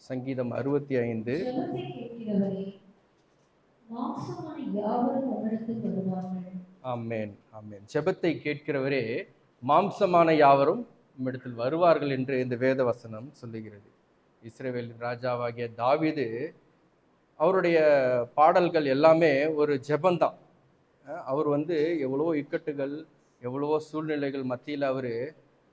சங்கீதம் 65. ஆமென், ஆமென். ஜெபத்தை கேட்கிறவரே மாம்சமான யாவரும் உம்மிடத்தில் வருவார்கள் என்று இந்த வேத வசனம் சொல்லுகிறது. இஸ்ரவேலின் ராஜாவாகிய தாவீது அவருடைய பாடல்கள் எல்லாமே ஒரு ஜெபந்தான். அவர் எவ்வளவோ இக்கட்டுகள், எவ்வளவோ சூழ்நிலைகள் மத்தியில்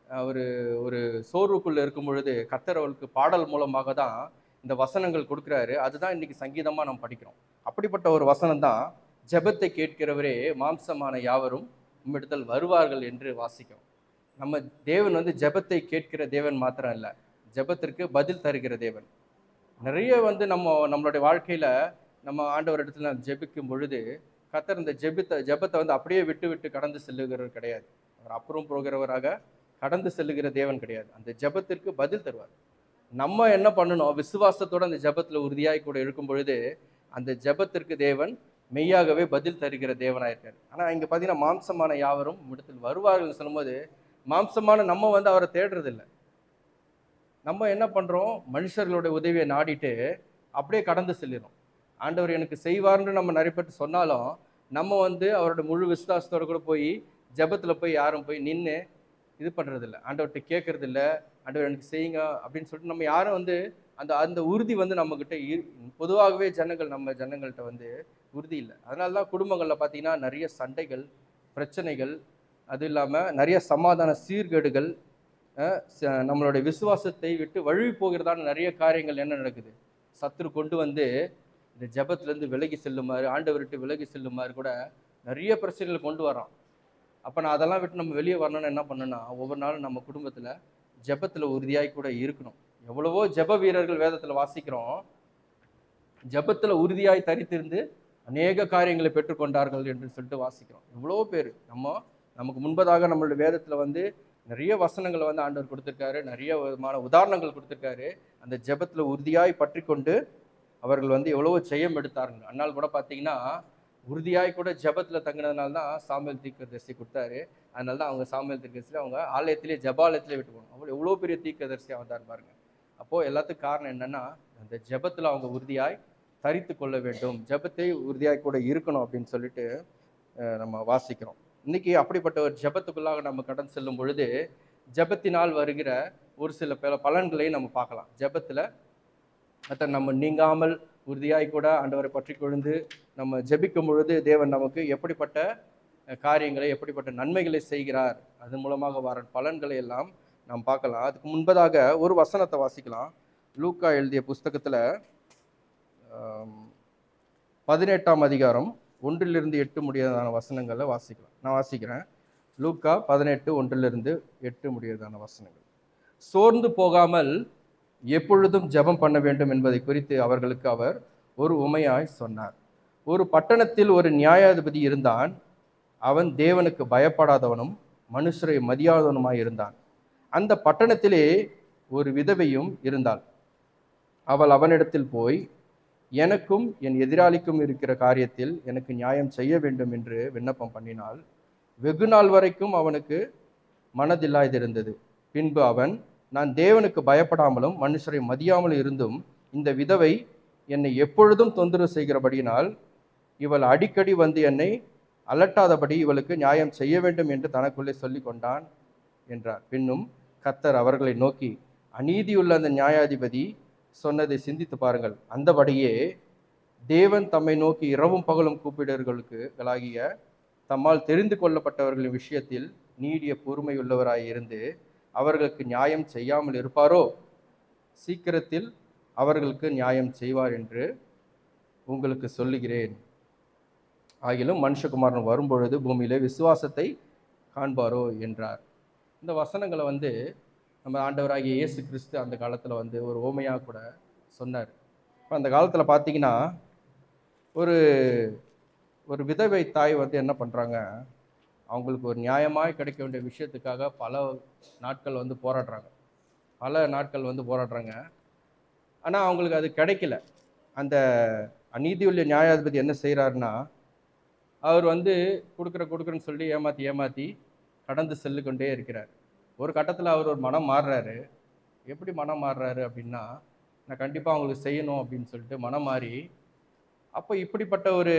அவர் ஒரு சோர்வுக்குள்ள இருக்கும் பொழுது கர்த்தர் அவருக்கு பாடல் மூலமாக தான் இந்த வசனங்கள் கொடுக்குறாரு. அதுதான் இன்னைக்கு சங்கீதமாக நம்ம படிக்கிறோம். அப்படிப்பட்ட ஒரு வசனம் தான், ஜெபத்தை கேட்கிறவரே மாம்சமான யாவரும் உம்மிடத்தில் வருவார்கள் என்று வாசிக்கும். நம்ம தேவன் ஜெபத்தை கேட்கிற தேவன் மாத்திரம் இல்லை, ஜெபத்திற்கு பதில் தருகிற தேவன். நிறைய நம்மளுடைய வாழ்க்கையில நம்ம ஆண்டவர் இடத்துல ஜெபிக்கும் பொழுது கர்த்தர் இந்த ஜெபத்தை அப்படியே விட்டு விட்டு கடந்து செல்லுகிறவர் கிடையாது. அவர் அப்புறம் போகிறவராக கடந்து செல்லுகிற தேவன் கிடையாது. அந்த ஜெபத்திற்கு பதில் தருவார். நம்ம என்ன பண்ணணும்? விசுவாசத்தோட அந்த ஜெபத்துல உறுதியாய் கூட இருக்கும் பொழுது அந்த ஜெபத்திற்கு தேவன் மெய்யாகவே பதில் தருகிற தேவனாயிருக்காரு. ஆனா இங்க பாத்தீங்கன்னா மாம்சமான யாவரும் இடத்தில் வருவார்கள் சொல்லும்போது, மாம்சமான நம்ம அவரை தேடுறது இல்லை. நம்ம என்ன பண்றோம்? மனுஷர்களுடைய உதவியை நாடிட்டு அப்படியே கடந்து செல்லிடும். ஆண்டவர் எனக்கு செய்வார்னு நம்ம நிறைய பேர் சொன்னாலும் நம்ம அவரோட முழு விசுவாசத்தோட கூட போய் ஜெபத்துல போய் யாரும் போய் நின்று இது பண்றது இல்லை, ஆண்டவர்கிட்ட கேட்கறது இல்லை. ஆண்டவர் எனக்கு செய்யுங்க அப்படின்னு சொல்லிட்டு நம்ம யாரும் அந்த அந்த உறுதி நம்ம கிட்ட பொதுவாகவே நம்ம ஜனங்கள்கிட்ட உறுதி இல்லை. அதனால தான் குடும்பங்கள்ல பார்த்தீங்கன்னா நிறைய சண்டைகள், பிரச்சனைகள், அது இல்லாமல் நிறைய சமாதான சீர்கேடுகள், நம்மளுடைய விசுவாசத்தை விட்டு வழுவி போகிறதான நிறைய காரியங்கள் என்ன நடக்குது? சத்துரு கொண்டு இந்த ஜெபத்திலேருந்து விலகி செல்லுமாறு, ஆண்டவர்கிட்ட விலகி செல்லுமாறு கூட நிறைய பிரச்சனைகளை கொண்டு வரோம். அப்போ நான் அதெல்லாம் விட்டு நம்ம வெளியே வரணும்னு என்ன பண்ணணும்னா, ஒவ்வொரு நாளும் நம்ம குடும்பத்தில் ஜெபத்தில் உறுதியாய் கூட இருக்கணும். எவ்வளவோ ஜெப வீரர்கள் வேதத்தில் வாசிக்கிறோம், ஜெபத்தில் உறுதியாய் தரித்திருந்து அநேக காரியங்களை பெற்றுக்கொண்டார்கள் என்று சொல்லிட்டு வாசிக்கிறோம். எவ்வளோ பேர் நமக்கு முன்பதாக நம்மளுடைய வேதத்தில் நிறைய வசனங்களை ஆண்டவர் கொடுத்துருக்காரு, நிறைய விதமான உதாரணங்கள் கொடுத்துருக்காரு. அந்த ஜெபத்தில் உறுதியாய் பற்றி கொண்டு அவர்கள் எவ்வளவோ ஜெயம் எடுத்தார்கள். அன்னால் கூட பார்த்தீங்கன்னா உறுதியாய் கூட ஜெபத்தில் தங்கினதுனால தான் சாமுவேல் தீர்க்கதரிசி கொடுத்தாரு. அதனால தான் அவங்க சாமுவேல் தீர்க்கதரிசியில் அவங்க ஆலயத்திலே ஜெபாலயத்திலே விட்டு போகணும். அவங்க எவ்வளோ பெரிய தீர்க்கதரிசியாக வந்தார் பாருங்க. அப்போது எல்லாத்துக்கும் காரணம் என்னன்னா, அந்த ஜெபத்தில் அவங்க உறுதியாய் தரித்து கொள்ள வேண்டும், ஜெபத்தை உறுதியாய் கூட இருக்கணும் அப்படின்னு சொல்லிட்டு நம்ம வாசிக்கிறோம். இன்னைக்கு அப்படிப்பட்ட ஒரு ஜெபத்துக்குள்ளாக நம்ம கடந்து செல்லும் பொழுது ஜெபத்தினால் வருகிற ஒரு சில பலன்களை நம்ம பார்க்கலாம். ஜெபத்தில் நம்ம நீங்காமல் உறுதியாய் கூட ஆண்டவரை பற்றி கொண்டு நம்ம ஜெபிக்கும் பொழுது தேவன் நமக்கு எப்படிப்பட்ட காரியங்களை, எப்படிப்பட்ட நன்மைகளை செய்கிறார், அதன் மூலமாக வர பலன்களை எல்லாம் நாம் பார்க்கலாம். அதுக்கு முன்பதாக ஒரு வசனத்தை வாசிக்கலாம். லூக்கா எழுதிய புஸ்தகத்தில் 18ஆம் அதிகாரம் 1-8 முடியாதான வசனங்களை வாசிக்கலாம். நான் வாசிக்கிறேன். லூக்கா 18 1-8 முடியாதான வசனங்கள். சோர்ந்து போகாமல் எப்பொழுதும் ஜெபம் பண்ண வேண்டும் என்பதை குறித்து அவர்களுக்கு அவர் ஒரு உமையாய் சொன்னார். ஒரு பட்டணத்தில் ஒரு நியாயாதிபதி இருந்தான். அவன் தேவனுக்கு பயப்படாதவனும் மனுஷரை மதியாதவனுமாய் இருந்தான். அந்த பட்டணத்திலே ஒரு விதவையும் இருந்தாள். அவள் அவனிடத்தில் போய், எனக்கும் என் எதிராளிக்கும் இருக்கிற காரியத்தில் எனக்கு நியாயம் செய்ய வேண்டும் என்று விண்ணப்பம் பண்ணினாள். வெகு நாள் வரைக்கும் அவனுக்கு மனதில்லாதிருந்தது. பின்பு அவன், நான் தேவனுக்கு பயப்படாமலும் மனுஷரை மதியாமலும் இருந்தும் இந்த விதவை என்னை எப்பொழுதும் தொந்தரவு செய்கிறபடியினால் இவள் அடிக்கடி என்னை அலட்டாதபடி இவளுக்கு நியாயம் செய்ய வேண்டும் என்று தனக்குள்ளே சொல்லி கொண்டான் என்றார். பின்னும் கர்த்தர் அவர்களை நோக்கி, அநீதியுள்ள அந்த நியாயாதிபதி சொன்னதை சிந்தித்து பாருங்கள். அந்தபடியே தேவன் தம்மை நோக்கி இரவும் பகலும் கூப்பிடுவர்களுக்கு தம்மால் தெரிந்து கொள்ளப்பட்டவர்களின் விஷயத்தில் நீடிய பொறுமையுள்ளவராய் இருந்து அவர்களுக்கு நியாயம் செய்யாமல் இருப்பாரோ? சீக்கிரத்தில் அவர்களுக்கு நியாயம் செய்வார் என்று உங்களுக்கு சொல்லுகிறேன். ஆகிலும் மனுஷகுமாரன் வரும்பொழுது பூமியிலே விசுவாசத்தை காண்பாரோ என்றார். இந்த வசனங்களை நம்ம ஆண்டவராகிய இயேசு கிறிஸ்து அந்த காலத்தில் ஒரு ஓமையாக கூட சொன்னார். இப்போ அந்த காலத்தில் பார்த்தீங்கன்னா ஒரு ஒரு விதவை தாய் என்ன பண்ணுறாங்க, அவங்களுக்கு ஒரு நியாயமாய் கிடைக்க வேண்டிய விஷயத்துக்காக பல நாட்கள் போராடுறாங்க. ஆனால் அவங்களுக்கு அது கிடைக்கல. அந்த அநீதியுள்ள நியாயாதிபதி என்ன செய்கிறாருன்னா, அவர் வந்து கொடுக்குறேன்னு சொல்லி ஏமாற்றி கடந்து செல்லு கொண்டே இருக்கிறார். ஒரு கட்டத்தில் அவர் ஒரு மனம் மாறுறாரு. எப்படி மனம் மாறுறாரு அப்படின்னா, நான் கண்டிப்பாக அவங்களுக்கு செய்யணும் அப்படின்னு சொல்லிட்டு மனம் மாறி, அப்போ இப்படிப்பட்ட ஒரு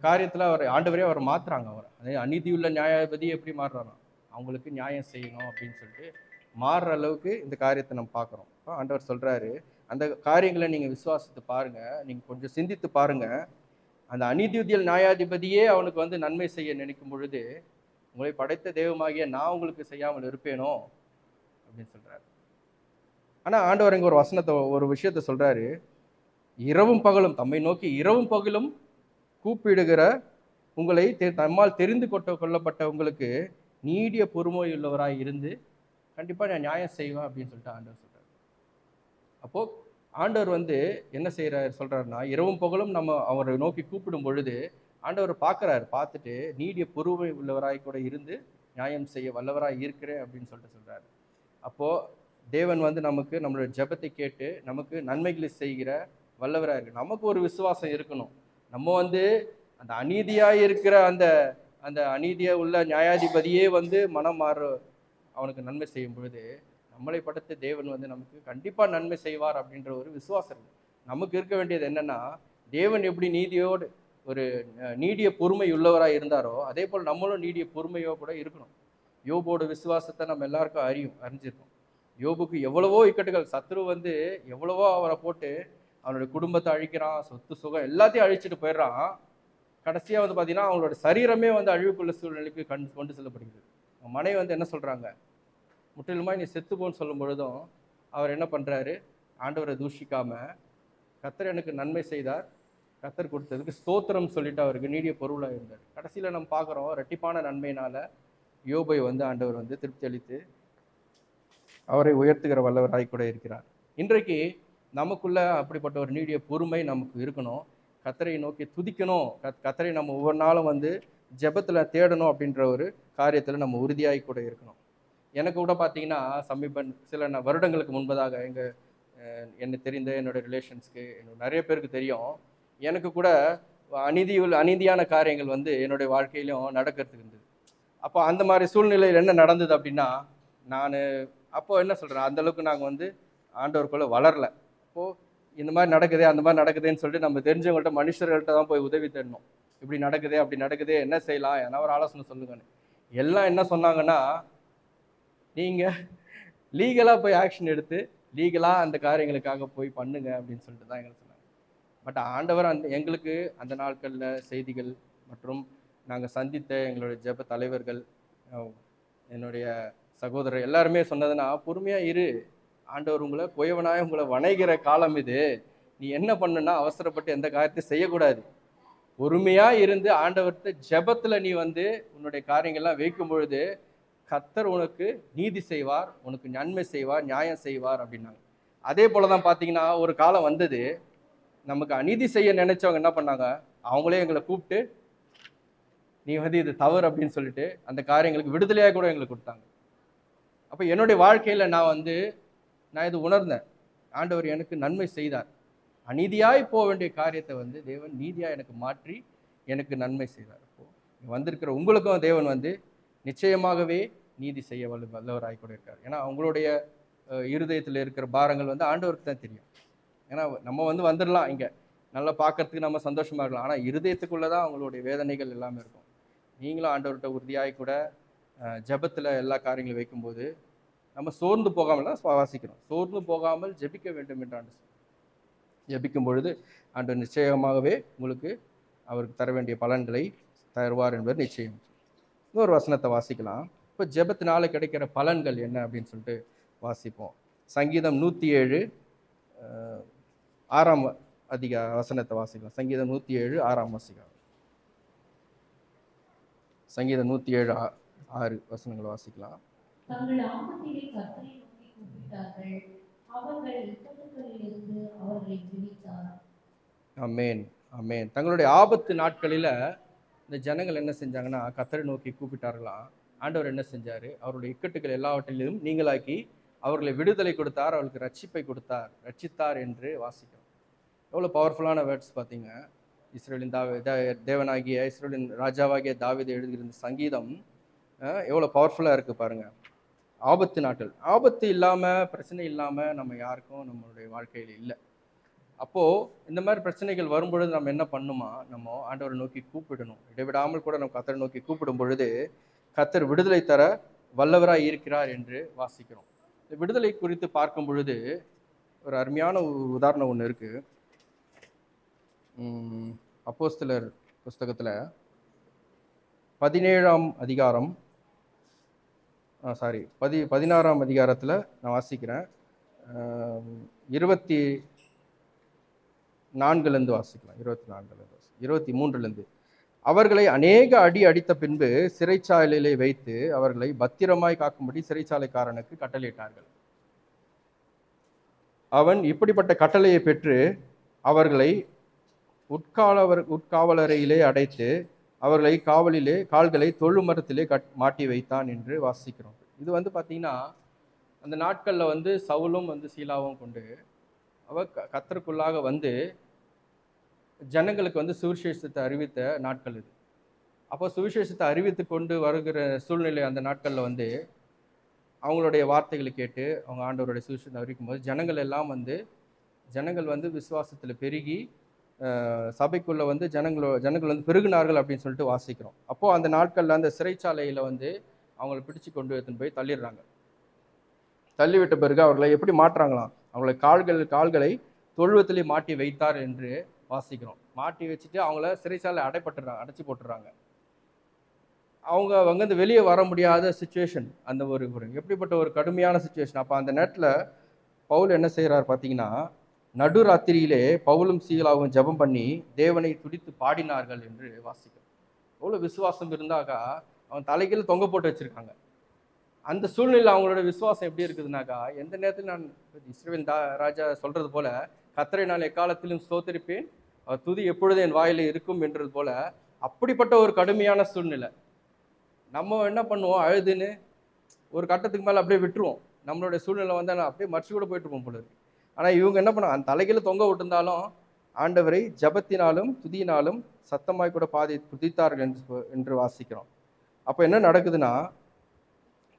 காரியத்தில் அவர் ஆண்டவரே அவர் மாற்றுறாங்க. அவர் அதே அநீதியுள்ள நியாயாதிபதி எப்படி மாறுறாராம், அவங்களுக்கு நியாயம் செய்யணும் அப்படின்னு சொல்லிட்டு மாறுற அளவுக்கு இந்த காரியத்தை நம்ம பார்க்குறோம். ஆண்டவர் சொல்கிறாரு, அந்த காரியங்களை நீங்கள் விசுவாசித்து பாருங்கள், நீங்கள் கொஞ்சம் சிந்தித்து பாருங்கள். அந்த அநீதியுள்ள நியாயாதிபதியே அவனுக்கு வந்து நன்மை செய்ய நினைக்கும் பொழுது, உங்களை படைத்த தெய்வமாகிய நான் உங்களுக்கு செய்யாமல் இருப்பேனோ அப்படின்னு சொல்கிறாரு. ஆனால் ஆண்டவர் இங்கே ஒரு விஷயத்த சொல்கிறாரு, இரவும் பகலும் தம்மை நோக்கி இரவும் பகலும் கூப்பிடுகிற உங்களை தம்மால் தெரிந்து கொள்ளப்பட்ட உங்களுக்கு நீடிய பொறுமையுள்ளவராய் இருந்து கண்டிப்பாக நான் நியாயம் செய்வேன் அப்படின்னு சொல்லிட்டு ஆண்டவர் சொல்கிறார். அப்போது ஆண்டவர் வந்து என்ன சொல்கிறாருன்னா, இரவும் பகலும் நம்ம அவரை நோக்கி கூப்பிடும் பொழுது ஆண்டவர் பார்க்குறாரு. பார்த்துட்டு நீடிய பொறுமை உள்ளவராய் கூட இருந்து நியாயம் செய்ய வல்லவராய் இருக்கிறேன் அப்படின்னு சொல்லிட்டு சொல்கிறாரு. அப்போது தேவன் வந்து நமக்கு நம்மளோட ஜெபத்தை கேட்டு நமக்கு நன்மைகளை செய்கிற வல்லவராக இருக்கு. நமக்கு ஒரு விசுவாசம் இருக்கணும். நம்ம வந்து அந்த அநீதியாக இருக்கிற அந்த அந்த அநீதியாக உள்ள நியாயாதிபதியே வந்து மனம் மாறு அவனுக்கு நன்மை செய்யும் பொழுது, நம்மளை படைத்த தேவன் வந்து நமக்கு கண்டிப்பாக நன்மை செய்வார் அப்படின்ற ஒரு விசுவாசம் இருக்கு. நமக்கு இருக்க வேண்டியது என்னன்னா, தேவன் எப்படி நீதியோடு ஒரு நீடிய பொறுமை உள்ளவராக இருந்தாரோ அதே போல் நம்மளும் நீடிய பொறுமையோ கூட இருக்கணும். யோபோட விசுவாசத்தை நம்ம எல்லாருக்கும் அறிஞ்சிருக்கோம். யோபுக்கு எவ்வளவோ இக்கட்டுகள், சத்ரு வந்து எவ்வளவோ அவரை போட்டு அவனுடைய குடும்பத்தை அழிக்கிறான், சொத்து சுகம் எல்லாத்தையும் அழிச்சிட்டு போயிடுறான். கடைசியாக வந்து பார்த்தீங்கன்னா அவங்களோட சரீரமே வந்து அழிவுக்குள்ள சூழ்நிலைக்கு கொண்டு செல்லப்படுகிறது. மனைவி வந்து என்ன சொல்கிறாங்க, முற்றிலுமாய் நீ செத்துப்போன்னு சொல்லும் பொழுதும் அவர் என்ன பண்ணுறாரு, ஆண்டவரை தூஷிக்காம கர்த்தர் எனக்கு நன்மை செய்தார், கர்த்தர் கொடுத்ததுக்கு ஸ்தோத்திரம் சொல்லிட்டு அவருக்கு நீடிய பொருளாக இருந்தார். கடைசியில் நம்ம பார்க்குறோம், ரெட்டிப்பான நன்மையினால் யோபை வந்து ஆண்டவர் வந்து திருப்தி அளித்து அவரை உயர்த்துகிற வல்லவராய் கூட இருக்கிறார். இன்றைக்கு நமக்குள்ள அப்படிப்பட்ட ஒரு நீடிய பொறுமை நமக்கு இருக்கணும். கர்த்தரை நோக்கி துதிக்கணும், கர்த்தரை நம்ம ஒவ்வொரு நாளும் வந்து ஜெபத்தில் தேடணும் அப்படின்ற ஒரு காரியத்தில் நம்ம உறுதியாகி கூட இருக்கணும். எனக்கு கூட பார்த்தீங்கன்னா சில வருடங்களுக்கு முன்பதாக என்னை தெரிந்த என்னோட ரிலேஷன்ஸ்க்கு நிறைய பேருக்கு தெரியும், எனக்கு கூட அநீதியான காரியங்கள் வந்து என்னுடைய வாழ்க்கையிலும் நடக்கிறதுக்கு இருந்தது. அப்போ அந்த மாதிரி சூழ்நிலையில் என்ன நடந்தது அப்படின்னா, நான் அப்போ என்ன சொல்கிறேன், அந்தளவுக்கு நாங்கள் வந்து ஆண்டவருக்குள்ளே வளரல. அப்போது இந்த மாதிரி நடக்குதே அந்த மாதிரி நடக்குதுன்னு சொல்லிட்டு நம்ம தெரிஞ்சவங்கள்ட்ட மனுஷர்கள்ட்ட தான் போய் உதவி தேடணும். இப்படி நடக்குதே அப்படி நடக்குதே, என்ன செய்யலாம், என்ன ஒரு ஆலோசனை சொல்லுங்கன்னு. எல்லாம் என்ன சொன்னாங்கன்னா, நீங்கள் லீகலாக போய் ஆக்ஷன் எடுத்து லீகலாக அந்த காரியங்களுக்காக போய் பண்ணுங்க அப்படின்னு சொல்லிட்டு தான் எங்களுக்கு சொன்னாங்க. பட் ஆண்டவர் எங்களுக்கு அந்த நாட்களில் செய்திகள் மற்றும் நாங்கள் சந்தித்த எங்களுடைய ஜெப தலைவர்கள், என்னுடைய சகோதரர் எல்லாருமே சொன்னதுன்னா, பொறுமையாக இரு, ஆண்டவர் உங்களை குயவனாய் உங்களை வணைகிற காலம் இது, நீ என்ன பண்ணுன்னா அவசரப்பட்டு எந்த காரியத்தையும் செய்யக்கூடாது, பொறுமையாக இருந்து ஆண்டவர்கிட்ட ஜெபத்தில் நீ வந்து உன்னுடைய காரியங்கள்லாம் வைக்கும் பொழுது கர்த்தர் உனக்கு நீதி செய்வார், உனக்கு நன்மை செய்வார், நியாயம் செய்வார் அப்படின்னாங்க. அதே போல தான் பார்த்தீங்கன்னா ஒரு காலம் வந்தது, நமக்கு அநீதி செய்ய நினைச்சவங்க என்ன பண்ணாங்க, அவங்களே எங்களை கூப்பிட்டு நீ வந்து இது தவறு அப்படின்னு சொல்லிட்டு அந்த காரியங்களுக்கு விடுதலையாக கூட எங்களுக்கு கொடுத்தாங்க. அப்போ என்னுடைய வாழ்க்கையில் நான் இது உணர்ந்தேன், ஆண்டவர் எனக்கு நன்மை செய்தார், அநீதியாய் போக வேண்டிய காரியத்தை வந்து தேவன் நீதியாக எனக்கு மாற்றி எனக்கு நன்மை செய்தார். அப்போது வந்திருக்கிற உங்களுக்கும் தேவன் வந்து நிச்சயமாகவே நீதி செய்ய வல்லவராய் கூட இருக்கார். ஏன்னா அவங்களுடைய இருதயத்தில் இருக்கிற பாரங்கள் வந்து ஆண்டவருக்கு தான் தெரியும். ஏன்னா நம்ம வந்துடலாம், இங்கே நல்லா பார்க்கறதுக்கு நம்ம சந்தோஷமாக இருக்கலாம், ஆனால் இருதயத்துக்குள்ளே தான் அவங்களுடைய வேதனைகள் எல்லாமே இருக்கும். நீங்களும் ஆண்டவர்கிட்ட உறுதியாய் கூட ஜெபத்தில் எல்லா காரியங்களும் வைக்கும்போது நம்ம சோர்ந்து போகாமல் தான் வாசிக்கிறோம். சோர்ந்து போகாமல் ஜெபிக்க வேண்டும் என்று ஆண்டு ஜெபிக்கும் பொழுது ஆண்டவர் நிச்சயமாகவே உங்களுக்கு அவருக்கு தர வேண்டிய பலன்களை தருவார் என்பது நிச்சயம். இன்னொரு வசனத்தை வாசிக்கலாம். இப்போ ஜெபத்தினால கிடைக்கிற பலன்கள் என்ன அப்படின்னு சொல்லிட்டு வாசிப்போம். சங்கீதம் 107 6ஆம் வசனத்தை வாசிக்கலாம். சங்கீதம் 107 6ஆம் வசனம். சங்கீதம் 107 6 வசனங்களை வாசிக்கலாம். ஆமென் ஆமென். தங்களுடைய ஆபத்து நாட்களில் இந்த ஜனங்கள் என்ன செஞ்சாங்கன்னா, கர்த்தரை நோக்கி கூப்பிட்டார்களாம். ஆண்டவர் என்ன செஞ்சார், அவருடைய இக்கட்டுகள் எல்லாவற்றிலும் நீங்களாக்கி அவர்களை விடுதலை கொடுத்தார், அவர்களுக்கு ரட்சிப்பை கொடுத்தார், ரட்சித்தார் என்று வாசிக்கிறோம். எவ்வளோ பவர்ஃபுல்லான வேர்ட்ஸ் பார்த்தீங்க. இஸ்ரேலின் தேவனாகிய இஸ்ரேலின் ராஜாவாகிய தாவீது எழுதுகிற இந்த சங்கீதம் எவ்வளோ பவர்ஃபுல்லாக இருக்குது பாருங்கள். ஆபத்து நாட்கள், ஆபத்து இல்லாமல் பிரச்சனை இல்லாமல் நம்ம யாருக்கும் நம்மளுடைய வாழ்க்கையில் இல்லை. அப்போது இந்த மாதிரி பிரச்சனைகள் வரும்பொழுது நம்ம என்ன பண்ணுமா, நம்ம ஆண்டவரை நோக்கி கூப்பிடணும். இடைவிடாமல் கூட நம்ம கர்த்தரை நோக்கி கூப்பிடும் பொழுது கர்த்தர் விடுதலை தர வல்லவராய் இருக்கிறார் என்று வாசிக்கிறோம். இந்த விடுதலை குறித்து பார்க்கும் பொழுது ஒரு அருமையான உதாரணம் ஒன்று இருக்குது. அப்போஸ்தலர் புஸ்தகத்தில் 17ஆம் அதிகாரம் 16ஆம் அதிகாரத்தில் நான் வாசிக்கிறேன். 24லேருந்து வாசிக்கலாம். 23லேருந்து. அவர்களை அநேக அடி அடித்த பின்பு சிறைச்சாலையிலே வைத்து அவர்களை பத்திரமாய் காக்கும்படி சிறைச்சாலைக்காரனுக்கு கட்டளையிட்டார்கள். அவன் இப்படிப்பட்ட கட்டளையை பெற்று அவர்களை உட்காவலறையிலே அடைத்து அவர்களை காவலிலே கால்களை தொழுமரத்திலே மாட்டி வைத்தான் என்று வாசிக்கிறோம். இது பார்த்தீங்கன்னா அந்த நாட்களில் சவுலும் சீலாவும் கொண்டு கர்த்தருக்குள்ளாக ஜனங்களுக்கு சுவிசேஷத்தை அறிவித்த நாட்கள் இது. அப்போ சுவிசேஷத்தை அறிவித்து கொண்டு வருகிற சூழ்நிலை அந்த நாட்களில் அவங்களுடைய வார்த்தைகளை கேட்டு அவங்க ஆண்டவருடைய சுவிசேஷத்தை அறிவிக்கும் போது ஜனங்கள் விசுவாசத்தில் பெருகி சபைக்குள்ளே ஜனங்கள் பெருகினார்கள் அப்படின்னு சொல்லிட்டு வாசிக்கிறோம். அப்போது அந்த நாட்களில் அந்த சிறைச்சாலையில் அவங்கள பிடிச்சு கொண்டு எடுத்துன்னு போய் தள்ளிடுறாங்க. தள்ளிவிட்ட பிறகு அவர்களை எப்படி மாட்டுறாங்களாம், அவங்களை கால்களை தொழுவத்திலே மாட்டி வைத்தார் என்று வாசிக்கிறோம். மாட்டி வச்சுட்டு அவங்கள சிறைச்சாலை அடைச்சி போட்டுறாங்க. அவங்க அங்கேருந்து வெளியே வர முடியாத சுச்சுவேஷன், அந்த ஒரு எப்படிப்பட்ட ஒரு கடுமையான சுச்சுவேஷன். அப்போ அந்த நேரத்தில் பவுல் என்ன செய்கிறார் பார்த்தீங்கன்னா, நடுராத்திரியிலே பவுலும் சீலாவும் ஜெபம் பண்ணி தேவனை துதித்து பாடினார்கள் என்று வாசிக்கிறோம். எவ்வளோ விசுவாசம் இருந்தாக்கா அவன் தலைகீழ் தொங்க போட்டு வச்சுருக்காங்க. அந்த சூழ்நிலை அவங்களோட விசுவாசம் எப்படி இருக்குதுனாக்கா, எந்த நேரத்தில் நான் இஸ்ரவேல் ராஜா சொல்கிறது போல கர்த்தரை நான் எக்காலத்திலும் ஸ்தோத்திரிப்பேன், அவர் துதி எப்பொழுது என் வாயில் இருக்கும் என்றது போல அப்படிப்பட்ட ஒரு கடுமையான சூழ்நிலை. நம்ம என்ன பண்ணுவோம், அழுதுன்னு ஒரு கட்டத்துக்கு மேலே அப்படியே விட்டுருவோம். நம்மளுடைய சூழ்நிலை அப்படியே மறைச்சு கூட போயிட்டு இருப்போம் போல இருக்கு. ஆனால் இவங்க என்ன பண்ணுவாங்க, அந்த தலைகீழ தொங்க விட்டுருந்தாலும் ஆண்டவரை ஜபத்தினாலும் துதியினாலும் சத்தமாய் கூட துதித்தார்கள் என்று வாசிக்கிறோம். அப்போ என்ன நடக்குதுன்னா,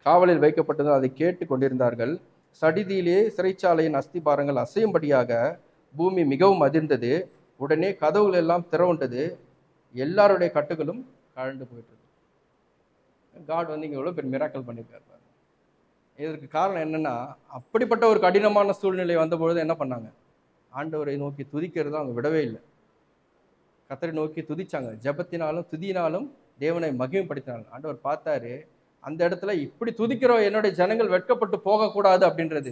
காவலில் வைக்கப்பட்டது அதை கேட்டு கொண்டிருந்தார்கள். சடிதியிலே சிறைச்சாலையின் அஸ்திபாரங்கள் அசையும்படியாக பூமி மிகவும் அதிர்ந்தது. உடனே கதவுகள் எல்லாம் திறவுண்டது, எல்லாருடைய கட்டுகளும் கழண்டு போயிட்டு. காட் இங்கே எவ்வளோ பெரிய மிராக்கல் பண்ணியிருக்காரு. இதற்கு காரணம் என்னன்னா, அப்படிப்பட்ட ஒரு கடினமான சூழ்நிலை வந்தபொழுது என்ன பண்ணாங்க, ஆண்டவரை நோக்கி துதிக்கிறது அவங்க விடவே இல்லை. கர்த்தரை நோக்கி துதிச்சாங்க, ஜபத்தினாலும் துதியினாலும் தேவனை மகிமைப்படுத்தினாங்க. ஆண்டவர் பார்த்தாரு, அந்த இடத்துல இப்படி துதிக்கிறோம் என்னுடைய ஜனங்கள் வெட்கப்பட்டு போகக்கூடாது அப்படின்றது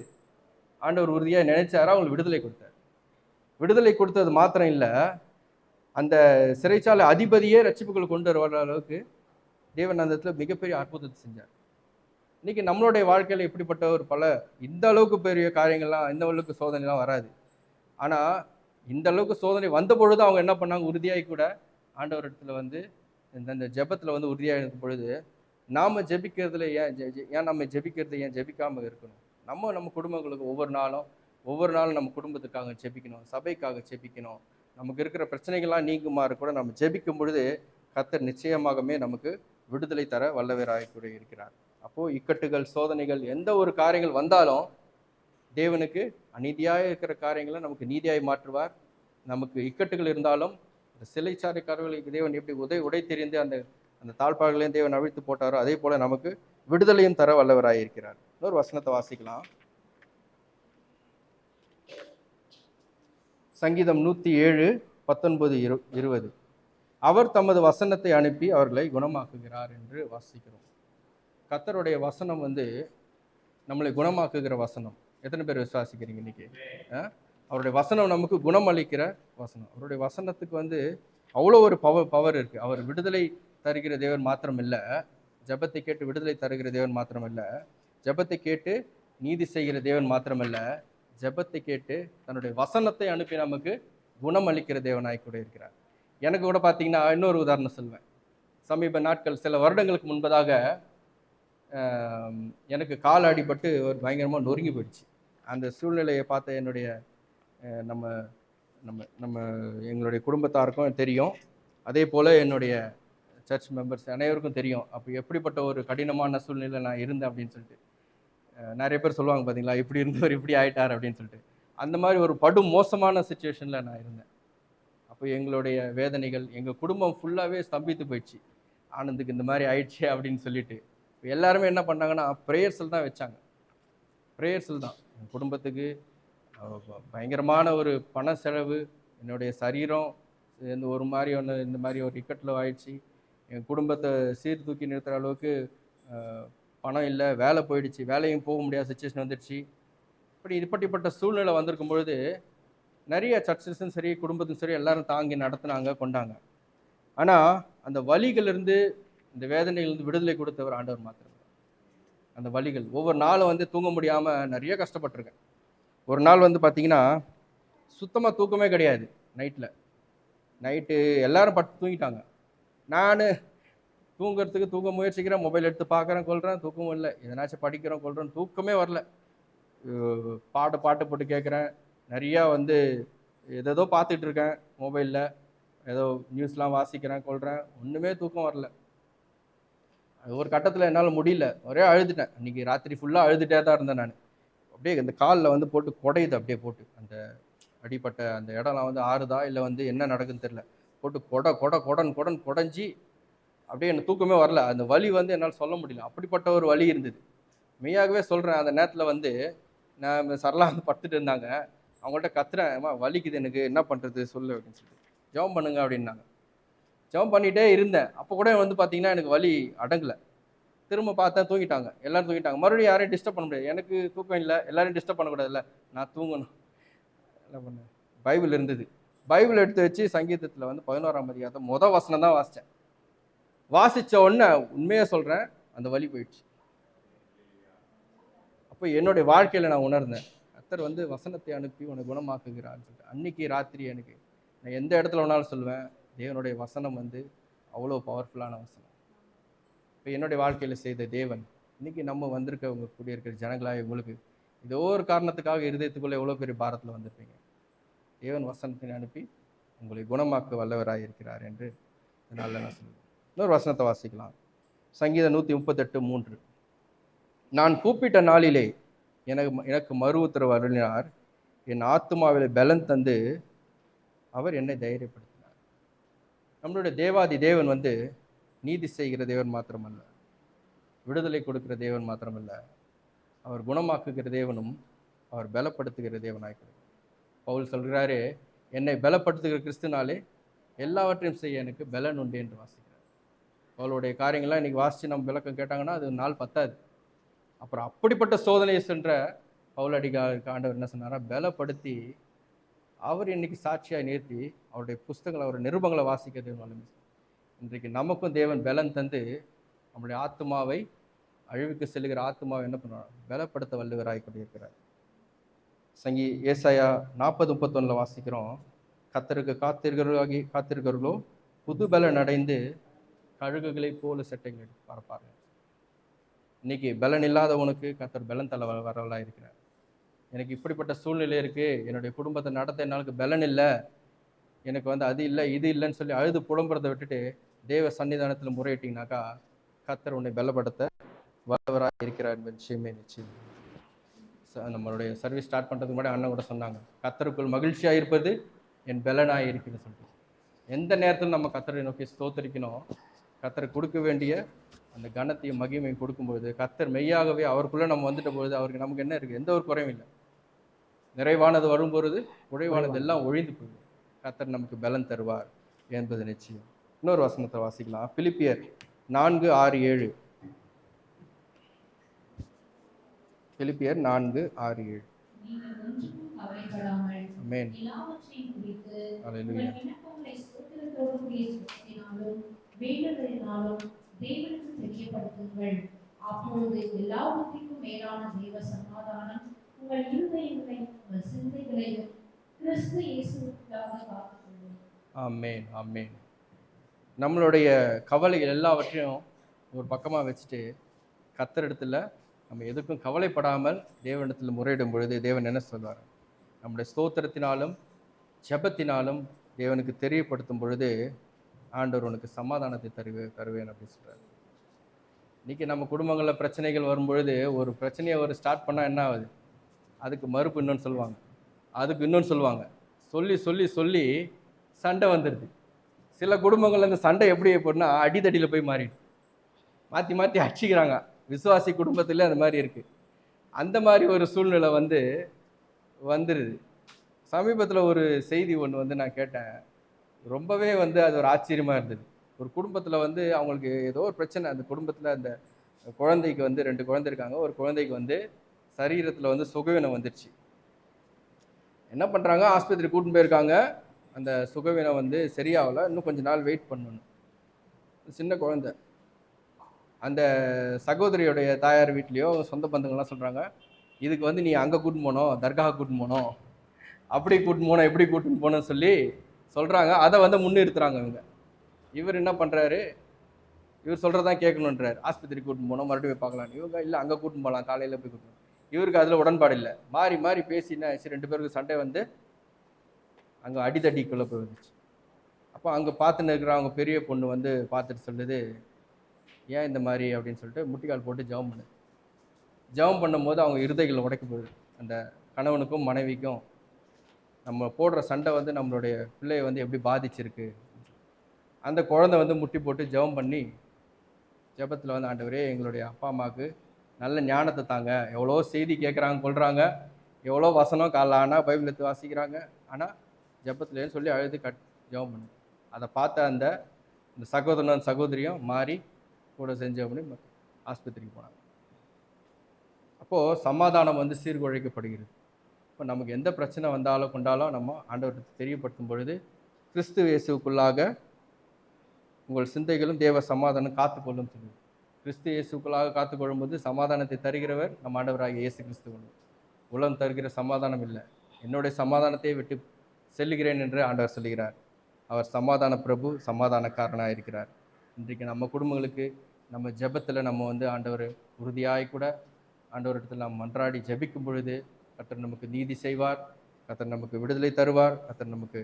ஆண்டவர் உறுதியாக நினைச்சாரு. அவங்களுக்கு விடுதலை கொடுத்தார். விடுதலை கொடுத்தது மாத்திரம் இல்லை, அந்த சிறைச்சாலை அதிபதியே ரட்சிப்புகள் கொண்டு வர அளவுக்கு தேவன் அந்த இடத்துல மிகப்பெரிய அற்புதத்தை செஞ்சார். இன்னைக்கு நம்மளுடைய வாழ்க்கையில் இப்படிப்பட்ட ஒரு இந்த அளவுக்கு பெரிய காரியங்கள்லாம், இந்த அளவுக்கு சோதனைலாம் வராது. ஆனால் இந்த அளவுக்கு சோதனை வந்த பொழுது அவங்க என்ன பண்ணாங்க, உறுதியாகி கூட ஆண்டவர் இடத்துல இந்த ஜெபத்தில் உறுதியாக இருக்கும் பொழுது, நாம் ஜெபிக்கிறதுல ஏன் நம்ம ஜெபிக்கிறது ஏன் ஜெபிக்காமல் இருக்கணும்? நம்ம குடும்பங்களுக்கு ஒவ்வொரு நாளும் நம்ம குடும்பத்துக்காக ஜெபிக்கணும், சபைக்காக ஜெபிக்கணும். நமக்கு இருக்கிற பிரச்சனைகள்லாம் நீங்குமாறு கூட நம்ம ஜெபிக்கும் பொழுது கர்த்தர் நிச்சயமாகவே நமக்கு விடுதலை தர வல்லவராய் கூட இருக்கிறார். அப்போது இக்கட்டுகள், சோதனைகள், எந்த ஒரு காரியங்கள் வந்தாலும் தேவனுக்கு அநீதியாக இருக்கிற காரியங்களை நமக்கு நீதியாய் மாற்றுவார். நமக்கு இக்கட்டுகள் இருந்தாலும் இந்த சிறைச்சாலைக்காரர்களுக்கு தேவன் எப்படி உடை தெரிந்து அந்த தாழ்பாடுகளையும் தேவன் அவிழ்த்து போட்டாரோ, அதே போல நமக்கு விடுதலையும் தர வல்லவராய் இருக்கிறார். இன்னொரு வசனத்தை வாசிக்கலாம். சங்கீதம் 107, 19, 20. அவர் தமது வசனத்தை அனுப்பி அவர்களை குணமாக்குகிறார் என்று வாசிக்கிறோம். கர்த்தருடைய வசனம் நம்மளை குணமாக்குகிற வசனம். எத்தனை பேர் விசுவாசிக்கிறீங்க இன்னைக்கு? அவருடைய வசனம் நமக்கு குணம் அளிக்கிற வசனம். அவருடைய வசனத்துக்கு அவ்வளோ ஒரு பவர் இருக்குது. அவர் விடுதலை தருகிற தேவன் மாத்திரம் இல்லை, ஜெபத்தை கேட்டு விடுதலை தருகிற தேவன் மாத்திரம் இல்லை, ஜெபத்தை கேட்டு நீதி செய்கிற தேவன் மாத்திரம் இல்லை, ஜெபத்தை கேட்டு தன்னுடைய வசனத்தை அனுப்பி நமக்கு குணம் அளிக்கிற தேவனாய் கூட இருக்கிறார். எனக்கு கூட பார்த்தீங்கன்னா, இன்னொரு உதாரணம் சொல்வேன். சமீப நாட்கள், சில வருடங்களுக்கு முன்பதாக எனக்கு கால் அடிபட்டு ஒரு பயங்கரமாக நொறுங்கி போயிடுச்சு. அந்த சூழ்நிலையை பார்த்த என்னுடைய நம்ம நம்ம எங்களுடைய குடும்பத்தாருக்கும் தெரியும், அதே போல் என்னுடைய சர்ச் மெம்பர்ஸ் அனைவருக்கும் தெரியும் அப்போ எப்படிப்பட்ட ஒரு கடினமான சூழ்நிலை நான் இருந்தேன் அப்படின்னு சொல்லிட்டு. நிறைய பேர் சொல்லுவாங்க பார்த்தீங்களா, இப்படி இருந்தவர் இப்படி ஆயிட்டார் அப்படின்னு சொல்லிட்டு. அந்த மாதிரி ஒரு படு மோசமான சுச்சுவேஷனில் நான் இருந்தேன். அப்போ எங்களுடைய வேதனைகள், எங்கள் குடும்பம் ஃபுல்லாகவே ஸ்தம்பித்து போயிடுச்சு. ஆனந்துக்கு இந்த மாதிரி ஆயிடுச்சு அப்படின்னு சொல்லிட்டு எல்லாருமே என்ன பண்ணாங்கன்னா ப்ரேயர்ஸில் தான் வச்சாங்க. ப்ரேயர்ஸில் தான் என் குடும்பத்துக்கு பயங்கரமான ஒரு பண செலவு, என்னுடைய சரீரம் இந்த ஒரு மாதிரி ஒன்று இந்த மாதிரி ஒரு இக்கட்டில் ஆயிடுச்சு. என் குடும்பத்தை சீர்தூக்கி நிறுத்துகிற அளவுக்கு பணம் இல்லை, வேலை போயிடுச்சு, வேலையும் போக முடியாத சுச்சுவேஷன் வந்துடுச்சு. இப்படிப்பட்ட சூழ்நிலை வந்திருக்கும் பொழுது நிறைய சர்ச்சஸும் சரி குடும்பத்தும் சரி எல்லாரும் தாங்கி நடத்துனாங்க, கொண்டாங்க. ஆனால் அந்த வலிகளிலிருந்து இந்த வேதனையிலிருந்து விடுதலை கொடுத்தவர் ஆண்டவர் மாத்திரம். அந்த வலிகள் ஒவ்வொரு நாளும் வந்து தூங்க முடியாமல் நிறைய கஷ்டப்பட்டிருக்கேன். ஒரு நாள் வந்து பார்த்தீங்கன்னா சுத்தமாக தூக்கமே கிடையாது. நைட்டு எல்லாரும் பட்டு தூங்கிட்டாங்க. நான் தூங்குறதுக்கு தூங்க முயற்சிக்கிறேன், மொபைல் எடுத்து பார்க்குறேன், கொள்கிறேன், தூக்கமும் இல்லை. எதனாச்சும் படிக்கிறேன், கொள்கிறேன், தூக்கமே வரல. பாட்டு போட்டு கேட்குறேன், நிறையா வந்து ஏதோ பார்த்துட்டு இருக்கேன் மொபைலில், ஏதோ நியூஸ்லாம் வாசிக்கிறேன், கொள்கிறேன், ஒன்றுமே தூக்கம் வரல. ஒரு கட்டத்தில் என்னால் முடியல, ஒரே அழுதுட்டேன். அன்றைக்கி ராத்திரி ஃபுல்லாக அழுதுகிட்டே தான் இருந்தேன். நான் அப்படியே அந்த காலில் வந்து போட்டு குடையுது, அப்படியே போட்டு அந்த அடிப்பட்ட அந்த இடம்லாம் வந்து ஆறுதா இல்லை வந்து என்ன நடக்குதுன்னு தெரில, போட்டு கொடன் குடஞ்சி அப்படியே எனக்கு தூக்கமே வரல. அந்த வலி வந்து என்னால் சொல்ல முடியல, அப்படிப்பட்ட ஒரு வலி இருந்தது. மெய்யாகவே சொல்கிறேன். அந்த நேரத்தில் வந்து நான் சரளா வந்து படுத்துட்டு இருந்தாங்க. அவங்கள்ட்ட கத்துறேன், அம்மா வலிக்குது எனக்கு, என்ன பண்ணுறது சொல்லு அப்படின்னு சொல்லிட்டு. ஜெபம் பண்ணுங்க அப்படின்னாங்க. ஜெபம் பண்ணிகிட்டே இருந்தேன். அப்போ கூட வந்து பார்த்தீங்கன்னா எனக்கு வலி அடங்கலை. திரும்ப பார்த்தேன், தூங்கிட்டாங்க, எல்லோரும் தூங்கிட்டாங்க. மறுபடியும் யாரையும் டிஸ்டர்ப் பண்ண முடியாது, எனக்கு தூக்கம் இல்லை, எல்லோரும் டிஸ்டர்ப் பண்ணக்கூடாதுல்ல, நான் தூங்கணும். என்ன பண்ணேன், பைபிள் இருந்தது, பைபிள் எடுத்து வச்சு சங்கீதத்தில் வந்து 11ஆம் அதிகாரத்தை வசனம் தான் வாசித்தேன். வாசித்த உடனே உண்மையாக சொல்கிறேன், அந்த வலி போயிடுச்சு. அப்போ என்னுடைய வாழ்க்கையில் நான் உணர்ந்தேன், கர்த்தர் வந்து வசனத்தை அனுப்பி உன்னை குணமாக்குகிறான்னு சொல்லிட்டு. அன்னைக்கு ராத்திரி எனக்கு நான் எந்த இடத்துல வேணாலும் சொல்லுவேன், தேவனுடைய வசனம் வந்து அவ்வளோ பவர்ஃபுல்லான வசனம். இப்போ என்னுடைய வாழ்க்கையில் செய்த தேவன் இன்னைக்கு நம்ம வந்திருக்க உங்க கூடியிருக்கிற ஜனங்களாக உங்களுக்கு ஏதோ ஒரு காரணத்துக்காக இருதயத்துக்குள்ளே எவ்வளோ பெரிய பாரத்தில் வந்திருப்பீங்க. தேவன் வசனத்தை அனுப்பி உங்களை குணமாக்க வல்லவராக இருக்கிறார் என்று இதனால் நான் சொல்லுவேன். இன்னொரு வசனத்தை வாசிக்கலாம். சங்கீதம் 138:3. நான் கூப்பிட்ட நாளிலே எனக்கு மறு உத்தரவு அருளினார், என் ஆத்துமாவிலே பலன் தந்து அவர் என்னை தைரியப்படுத்தினார். நம்மளுடைய தேவாதி தேவன் வந்து நீதி செய்கிற தேவன் மாத்திரமல்ல, விடுதலை கொடுக்கிற தேவன் மாத்திரமல்ல, அவர் குணமாக்குகிற தேவனும் அவர் பலப்படுத்துகிற தேவனாய். பவுல் சொல்கிறாரு, என்னை பலப்படுத்துகிற கிறிஸ்துனாலே எல்லாவற்றையும் செய்ய எனக்கு பலன் உண்டு என்று வாசிக்கிறார். அவளுடைய காரியங்கள்லாம் இன்னைக்கு வாசித்து நம்ம விளக்கம் கேட்டாங்கன்னா அது நாள் பத்தாது. அப்புறம் அப்படிப்பட்ட சோதனையை சென்ற பவுல் அடிகாருக்கு ஆண்டவர் என்ன சொன்னாரா, பலப்படுத்தி அவர் இன்னைக்கு சாட்சியாக நிறுத்தி அவருடைய புஸ்தகங்களை, அவருடைய நிருபங்களை வாசிக்கிறது. இன்றைக்கு நமக்கும் தேவன் பலன் தந்து நம்முடைய ஆத்மாவை, அழிவுக்கு செல்லுகிற ஆத்மாவை என்ன பண்ணுவார், பலப்படுத்த வல்லவராய் கொண்டிருக்கிறார். ஏசாயா 40:31 வாசிக்கிறோம், கர்த்தருக்கு காத்திருக்கிறவர்களோ புது பலன் அடைந்து கழுகுகளை போல செட்டைகள் பரப்பார்கள். இன்னைக்கு பலன் இல்லாதவனுக்கு கர்த்தர் பலன் தள்ள வரவளாக இருக்கிறார். எனக்கு இப்படிப்பட்ட சூழ்நிலை இருக்குது, என்னுடைய குடும்பத்தை நடத்த என்னாலுக்கு பலன் இல்லை, எனக்கு வந்து அது இல்லை இது இல்லைன்னு சொல்லி அழுது புலம்புறதை விட்டுட்டு தேவ சன்னிதானத்தில் முறையிட்டீங்கன்னாக்கா கர்த்தர் உன்னை பலப்படுத்த வல்லவராக இருக்கிறார் என்பது நிச்சயமே நிச்சயம். நம்மளுடைய சர்வீஸ் ஸ்டார்ட் பண்ணுறதுக்கு முன்னாடி அண்ணன் கூட சொன்னாங்க, கர்த்தருக்குள் மகிழ்ச்சியாக இருப்பது என் பலனாக இருக்குன்னு சொல்லிட்டு. எந்த நேரத்தில் நம்ம கர்த்தரை நோக்கி ஸ்தோத்தரிக்கணும், கர்த்தரை கொடுக்க வேண்டிய அந்த கனத்தையும் மகிமையும் கொடுக்கும்பொழுது கர்த்தர் மெய்யாகவே அவருக்குள்ளே நம்ம வந்துட்ட பொழுது அவருக்கு நமக்கு என்ன இருக்குது, எந்த ஒரு குறையும் இல்லை. நிறைவானது வரும்பொழுது குறைவானது எல்லாம் ஒழிந்து போகுது. கர்த்தர் நமக்கு பலன் தருவார் என்பது நிச்சயம். இன்னொரு வசனத்தை வாசிக்கலாம். பிலிப்பியர் 4:6-7. பிலிப்பியர் 4:6-7. ஆமென். ஹல்லேலூயா. தேவனுக்கு தெரியப்படுத்துங்கள், அப்பொழுது எல்லாவற்றிற்கும் மேலான தேவ சமாதானம் உங்கள் இருதயங்களை உங்கள் சிந்தைகளையும் கிறிஸ்து இயேசுவுக்காக காத்துக்கொள்ளும். ஆமென் ஆமென். நம்மளுடைய கவலைகள் எல்லாவற்றையும் ஒரு பக்கமாக வச்சுட்டு கர்த்தரிடத்தில் நம்ம எதுக்கும் கவலைப்படாமல் தேவனிடத்தில் முறையிடும் பொழுது தேவன் என்ன சொல்வார், நம்முடைய ஸ்தோத்திரத்தினாலும் ஜெபத்தினாலும் தேவனுக்கு தெரியப்படுத்தும் பொழுது ஆண்டவர் உனக்கு சமாதானத்தை தருவேன் அப்படின்னு சொல்கிறார். இன்றைக்கி நம்ம குடும்பங்களில் பிரச்சனைகள் வரும்பொழுது ஒரு பிரச்சனையை ஒரு ஸ்டார்ட் பண்ணால் என்ன ஆகுது, அதுக்கு மறுப்பு இன்னொன்று சொல்லுவாங்க, அதுக்கு இன்னொன்று சொல்லுவாங்க, சொல்லி சொல்லி சொல்லி சண்டை வந்துடுது. சில குடும்பங்கள் அந்த சண்டை எப்படி போட்டுனா அடித்தடியில் போய் மாறிடுது, மாற்றி மாற்றி அடிச்சிக்கிறாங்க. விசுவாசி குடும்பத்தில் அந்த மாதிரி இருக்குது. அந்த மாதிரி ஒரு சூழ்நிலை வந்துடுது. சமீபத்தில் ஒரு செய்தி ஒன்று நான் கேட்டேன். ரொம்பவே அது ஒரு ஆச்சரியமாக இருந்தது. ஒரு குடும்பத்தில் அவங்களுக்கு ஏதோ ஒரு பிரச்சனை. அந்த குடும்பத்தில் அந்த குழந்தைக்கு 2 குழந்தை இருக்காங்க. ஒரு குழந்தைக்கு சரீரத்தில் சுகவீனம் வந்துடுச்சு. என்ன பண்ணுறாங்க, ஆஸ்பத்திரி கூட்டின்னு போயிருக்காங்க. அந்த சுகவீனம் சரியாகலை, இன்னும் கொஞ்சம் நாள் வெயிட் பண்ணணும். சின்ன குழந்தை. அந்த சகோதரியோடைய தாயார் வீட்லேயோ சொந்த பந்தங்கள்லாம் சொல்கிறாங்க, இதுக்கு நீ அங்கே கூட்டின்னு போனோம், தர்காவை கூட்டின்னு போனோம், அப்படி கூட்டின்னு போனோம், எப்படி கூட்டின்னு போனோன்னு சொல்லி சொல்கிறாங்க. அதை முன்னிறுத்துறாங்க இவங்க. இவர் என்ன பண்ணுறாரு, இவர் சொல்கிறதான் கேட்கணுன்றார். ஆஸ்பத்திரி கூட்டின்னு போனோம், மறுபடியும் போய் பார்க்கலாம். இவங்க இல்லை, அங்கே கூட்டின்னு போகலாம், காலையில் போய் கூட்டின்னு. இவருக்கு அதில் உடன்பாடு இல்லை. மாறி மாறி பேசினா 2 பேருக்கு சண்டை அங்கே அடித்தடிக்குள்ளே போய் வந்துச்சு. அப்போ அங்கே பார்த்துன்னு இருக்கிற அவங்க பெரிய பொண்ணு பார்த்துட்டு சொல்லுது, ஏன் இந்த மாதிரி அப்படின்னு சொல்லிட்டு முட்டிக்கால் போட்டு ஜெபம் பண்ணும்போது அவங்க இருதயங்கள் உடைக்க போகுது. அந்த கணவனுக்கும் மனைவிக்கும் நம்ம போடுற சண்டை நம்மளுடைய பிள்ளையை எப்படி பாதிச்சிருக்கு. அந்த குழந்தை முட்டி போட்டு ஜெபம் பண்ணி ஜெபத்தில் ஆண்டவரே எங்களுடைய அப்பா அம்மாவுக்கு நல்ல ஞானத்தை தாங்க. எவ்வளோ செய்தி கேட்குறாங்க, கொள்கிறாங்க, எவ்வளோ வசனம் காலைல ஆனால் பைபிள் எடுத்து வாசிக்கிறாங்க, ஆனால் ஜெபத்துலேன்னு சொல்லி அழுது ஜெபம் பண்ணு. அதை பார்த்த அந்த சகோதரன் சகோதரியும் மாறி கூட செஞ்சு அப்படின்னு ஆஸ்பத்திரிக்கு போனாங்க. அப்போது சமாதானம் சீர்குலைக்கப்படுகிறது. இப்போ நமக்கு எந்த பிரச்சனை வந்தாலும் கொண்டாலும் நம்ம ஆண்டவருக்கு தெரியப்படுத்தும் பொழுது, கிறிஸ்து இயேசுக்குள்ளாக உங்கள் சிந்தைகளும் தேவ சமாதானம் காத்துக்கொள்ளும் சொல்லுது. கிறிஸ்து இயேசுக்குள்ளாக காத்துக்கொள்ளும்போது சமாதானத்தை தருகிறவர் நம்ம ஆண்டவராகிய இயேசு கிறிஸ்து. உலகம் தருகிற சமாதானம் இல்லை, என்னுடைய சமாதானத்தை விட்டு செல்லுகிறேன் என்று ஆண்டவர் சொல்லுகிறார். அவர் சமாதான பிரபு, சமாதானக்காரனாக இருக்கிறார். இன்றைக்கு நம்ம குடும்பங்களுக்கு நம்ம ஜெபத்தில் நம்ம ஆண்டவர் உறுதியாய் கூட ஆண்டவரிடத்தில் நாம் மன்றாடி ஜெபிக்கும் பொழுது கர்த்தர் நமக்கு நீதி செய்வார், கர்த்தர் நமக்கு விடுதலை தருவார், கர்த்தர் நமக்கு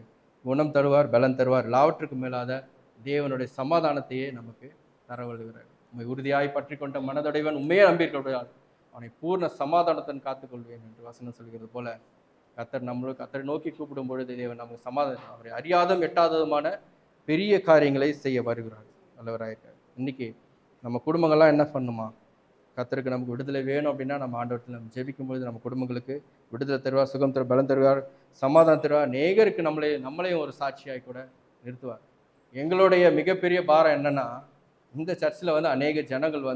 குணம் தருவார், பலன் தருவார். எல்லாவற்றுக்கு மேலாத தேவனுடைய சமாதானத்தையே நமக்கு தரவழுகிறார். உண்மை உறுதியாய் பற்றி கொண்ட மனதடைவன் உண்மையே நம்பியிருக்கிறார், அவனை பூர்ண சமாதானத்தன் காத்துக்கொள்வேன் என்று வசனம் சொல்கிறது போல கர்த்தரை நோக்கி கூப்பிடும் பொழுது தேவன் நமக்கு சமாதானம், அவரை அறியாதும் எட்டாததுமான பெரிய காரியங்களை செய்ய வருகிறார், நல்லவராயிருக்கார். இன்னைக்கு நம்ம குடும்பங்கள்லாம் என்ன பண்ணுமா, கர்த்தருக்கு நமக்கு விடுதலை வேணும் அப்படின்னா நம்ம ஆண்டவரத்தில் நம்ம ஜெபிக்கும் பொழுது நம்ம குடும்பங்களுக்கு விடுதலை தருவார், சுகம் தருவார், பலம் தருவார், சமாதானம் தருவார். நேகருக்கு நம்மளையும் ஒரு சாட்சியாய் கூட நிறுத்துவார். எங்களுடைய மிகப்பெரிய பாரம் என்னன்னா, இந்த சர்ச்சில் அநேக ஜனங்கள்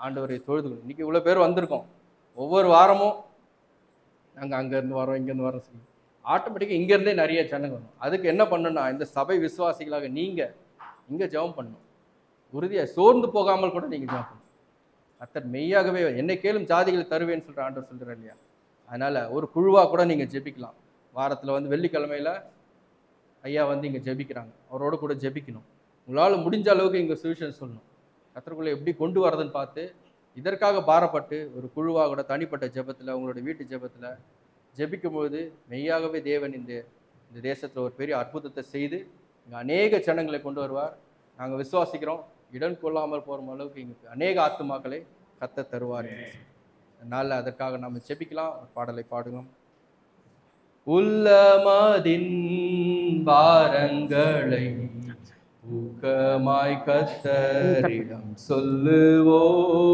ஆண்டவரை தொழுதுக்கணும். இன்றைக்கி இவ்வளோ பேர் வந்திருக்கோம். ஒவ்வொரு வாரமும் நாங்கள் அங்கேருந்து வரோம், இங்கேருந்து வரோம் சொல்லி ஆட்டோமேட்டிக்காக இங்கேருந்தே நிறைய ஜனங்கள் வரும். அதுக்கு என்ன பண்ணணும்னா, இந்த சபை விசுவாசிகளாக நீங்கள் இங்கே ஜெபம் பண்ணணும். உறுதியாக சோர்ந்து போகாமல் கூட நீங்கள் ஜெபம் பண்ணணும். கர்த்தர் மெய்யாகவே என்னை கேளும் ஜாதிகளை தருவேன்னு சொல்கிற ஆண்டவர் சொல்கிறார் இல்லையா? அதனால் ஒரு குழுவாக கூட நீங்கள் ஜெபிக்கலாம். வாரத்தில் வெள்ளிக்கிழமையில் ஐயா இங்கே ஜெபிக்கிறாங்க, அவரோட கூட ஜெபிக்கணும். உங்களால் முடிஞ்ச அளவுக்கு இங்கே சுவிசேஷம் சொல்லணும். கர்த்தருக்குள்ளே எப்படி கொண்டு வரதுன்னு பார்த்து இதற்காக பாரப்பட்டு ஒரு குழுவாக கூட தனிப்பட்ட ஜெபத்தில் உங்களோட வீட்டு ஜெபத்தில் ஜெபிக்கும்போது மெய்யாகவே தேவன் இந்த தேசத்தில் ஒரு பெரிய அற்புதத்தை செய்து இங்கே அநேக ஜனங்களை கொண்டு வருவார். நாங்கள் விசுவாசிக்கிறோம், இடம் கொள்ளாமல் போகிற அளவுக்கு இங்கே அநேக ஆத்துமாக்களை கர்த்தர் தருவார். அதனால் அதற்காக நாம் ஜெபிக்கலாம். பாடலை பாடுவோம். உள்ளமதின் பாரங்களை ஊக்கமாய் கர்த்தரிடம் சொல்லுவோம்,